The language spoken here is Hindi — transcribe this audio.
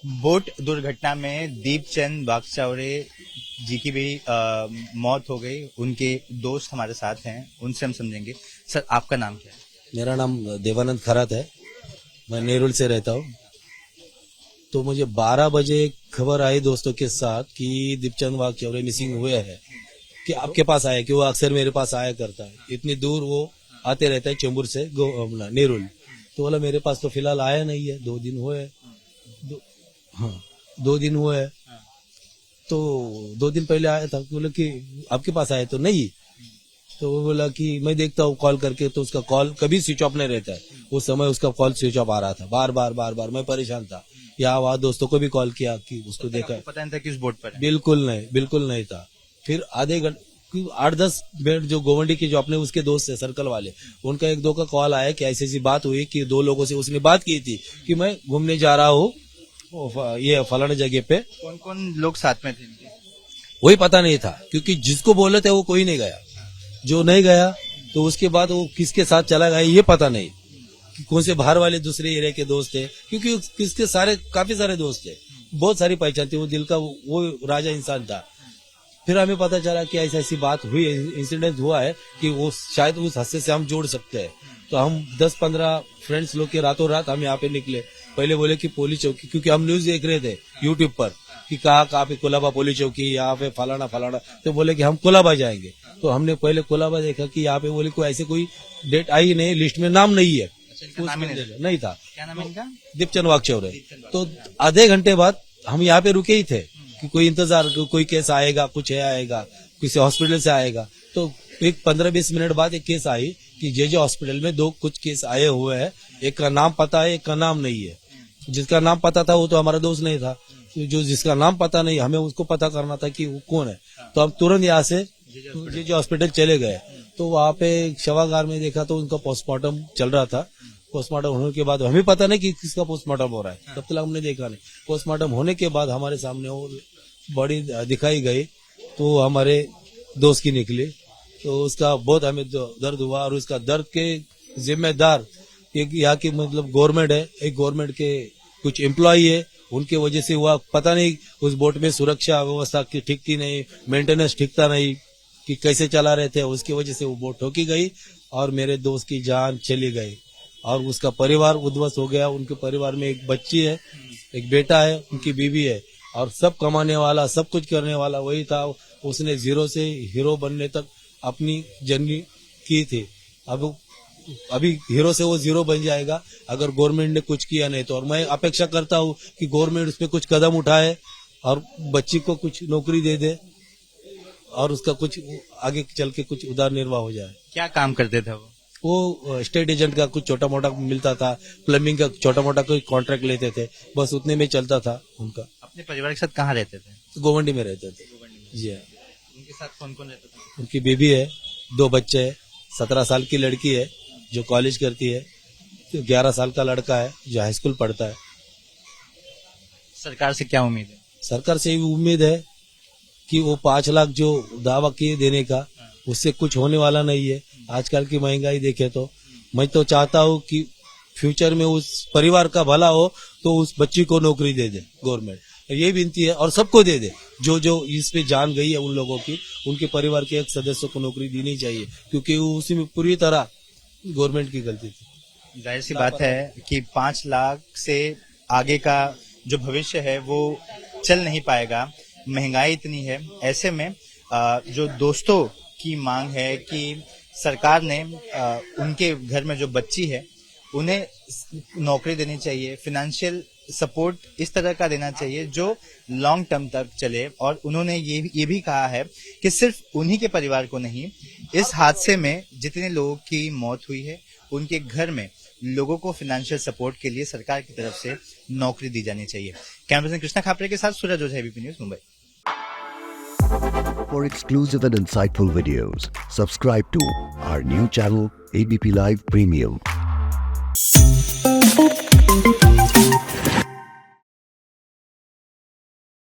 बोट दुर्घटना में दीपचंद वाकचौरे जी की भी मौत हो गई। उनके दोस्त हमारे साथ हैं, उनसे हम समझेंगे। सर, आपका नाम क्या है? मेरा नाम देवानंद खरात है। मैं नेरुल से रहता हूँ। तो मुझे 12 बजे खबर आई दोस्तों के साथ कि दीपचंद वाकचौरे मिसिंग हुए हैं, कि आपके पास आया, कि वो अक्सर मेरे पास आया करता है। इतनी दूर वो आते रहता है चेंबूर से नेरुल। तो बोला मेरे पास तो फिलहाल आया नहीं है, 2 दिन हुए हैं। हाँ, 2 दिन हुए हैं। तो 2 दिन पहले आया था, बोला कि आपके पास आया तो नहीं। तो वो बोला कि मैं देखता हूँ कॉल करके, तो उसका कॉल कभी स्विच ऑफ नहीं रहता है। उस समय उसका कॉल स्विच ऑफ आ रहा था, बार बार। मैं परेशान था, यहाँ वहाँ दोस्तों को भी कॉल किया कि उसको देखा। पता नहीं था किस बोट पर है? बिल्कुल नहीं था। फिर आधे घंटे 8-10 मिनट जो गोवंडी के जो अपने उसके दोस्त है सर्कल वाले, उनका 1-2 का कॉल आया कि ऐसी बात हुई कि 2 लोगों से उसने बात की थी कि मैं घूमने जा रहा हूँ ये फलाने जगह पे। कौन कौन लोग साथ में थे इनके? वही पता नहीं था, क्योंकि जिसको बोले थे वो कोई नहीं गया। जो नहीं गया तो उसके बाद वो किसके साथ चला गया ये पता नहीं, कि कौन से बाहर वाले दूसरे एरिया के दोस्त थे, क्योंकि किसके काफी सारे दोस्त थे, बहुत सारी पहचान थी। वो दिल का वो राजा इंसान था। फिर हमें पता चला कि ऐसी बात हुई, इंसिडेंट हुआ है कि वो शायद उस हादसे से हम जोड़ सकते हैं। तो हम 10-15 फ्रेंड्स लोग के रातों रात हम यहाँ पे निकले। पहले बोले कि पुलिस चौकी, क्योंकि हम न्यूज देख रहे थे यूट्यूब पर कि कहाँ पे कोलाबा पुलिस चौकी, यहाँ पे फलाना। तो बोले कि हम कोलाबा जाएंगे। तो हमने पहले कोलाबा देखा कि यहाँ पे बोले कोई ऐसे कोई डेट आई नहीं, लिस्ट में नाम नहीं है। नहीं था। क्या नाम है इनका? दीपचंद वाकचौरे। तो आधे घंटे बाद हम यहाँ पे रुके ही थे कि कोई इंतजार, कोई केस आएगा, कुछ है आएगा, किसी हॉस्पिटल से आएगा। तो एक 15-20 मिनट बाद एक केस आई कि जे हॉस्पिटल में 2 कुछ केस आए हुए हैं। एक का नाम पता है, एक का नाम नहीं है। जिसका नाम पता था वो तो हमारा दोस्त नहीं था, तो जो जिसका नाम पता नहीं, हमें उसको पता करना था कि वो कौन है। तो हम तुरंत यहाँ से जे हॉस्पिटल चले गए। तो वहाँ पे शवागार में देखा तो उनका पोस्टमार्टम चल रहा था। पोस्टमार्टम होने के बाद हमें पता नहीं कि किसका पोस्टमार्टम हो रहा है, तब तक हमने देखा नहीं। पोस्टमार्टम होने के बाद हमारे सामने वो बॉडी दिखाई गई, तो हमारे दोस्त की निकली। तो उसका बहुत हमें दर्द हुआ, और उसका दर्द के जिम्मेदार एक यहाँ की मतलब गवर्नमेंट है, एक गवर्नमेंट के कुछ एम्प्लॉय है, उनके वजह से हुआ। पता नहीं उस बोट में सुरक्षा व्यवस्था की ठीक थी नहीं, मेंटेनेंस ठीक था नहीं, कि कैसे चला रहे थे, उसकी वजह से वो बोट ठोकी गई और मेरे दोस्त की जान चली गई। और उसका परिवार उद्ध्वस्त हो गया। उनके परिवार में एक बच्ची है, एक बेटा है, उनकी बीवी है, और सब कमाने वाला, सब कुछ करने वाला वही था। उसने 0 से हीरो बनने तक अपनी जर्नी की थी। अब अभी हीरो से वो 0 बन जाएगा अगर गवर्नमेंट ने कुछ किया नहीं तो। और मैं अपेक्षा करता हूँ कि गवर्नमेंट उस पर कुछ कदम उठाए और बच्ची को कुछ नौकरी दे दे, और उसका कुछ आगे चल के कुछ उदार निर्वाह हो जाए। क्या काम करते थे वो स्टेट एजेंट का कुछ छोटा मोटा मिलता था, प्लम्बिंग का छोटा मोटा कोई कॉन्ट्रैक्ट लेते थे, बस उतने में चलता था उनका। अपने परिवार के साथ कहाँ रहते थे? गोवंडी में रहते थे जी। उनके साथ कौन कौन रहता था? उनकी बीबी है, 2 बच्चे है, 17 साल की लड़की है जो कॉलेज करती है, 11 साल का लड़का है जो हाई स्कूल पढ़ता है। सरकार से क्या उम्मीद है? सरकार से भी उम्मीद है कि वो 5 लाख जो दावा किए देने का, उससे कुछ होने वाला नहीं है। आजकल की महंगाई देखे तो मैं तो चाहता हूँ कि फ्यूचर में उस परिवार का भला हो, तो उस बच्ची को नौकरी दे दे गवर्नमेंट, ये विनती है। और सबको दे दे, जो इस पे जान गई है उन लोगों की, उनके परिवार के एक सदस्य को नौकरी देनी चाहिए, क्योंकि उसी में पूरी तरह गवर्नमेंट की गलती थी। जाहिर सी बात है कि 5 लाख से आगे का जो भविष्य है वो चल नहीं पाएगा। महंगाई इतनी है, ऐसे में जो दोस्तों की मांग है कि सरकार ने उनके घर में जो बच्ची है उन्हें नौकरी देनी चाहिए, फाइनेंशियल सपोर्ट इस तरह का देना चाहिए जो लॉन्ग टर्म तक चले। और उन्होंने ये भी कहा है कि सिर्फ उन्हीं के परिवार को नहीं, इस हादसे में जितने लोगों की मौत हुई है उनके घर में लोगों को फाइनेंशियल सपोर्ट के लिए सरकार की तरफ से नौकरी दी जानी चाहिए। कैमरा पर्सन कृष्णा खापरे के साथ Suraj Ojha, ABP news, Mumbai. For exclusive and insightful videos, subscribe to our new channel ABP Live Premium.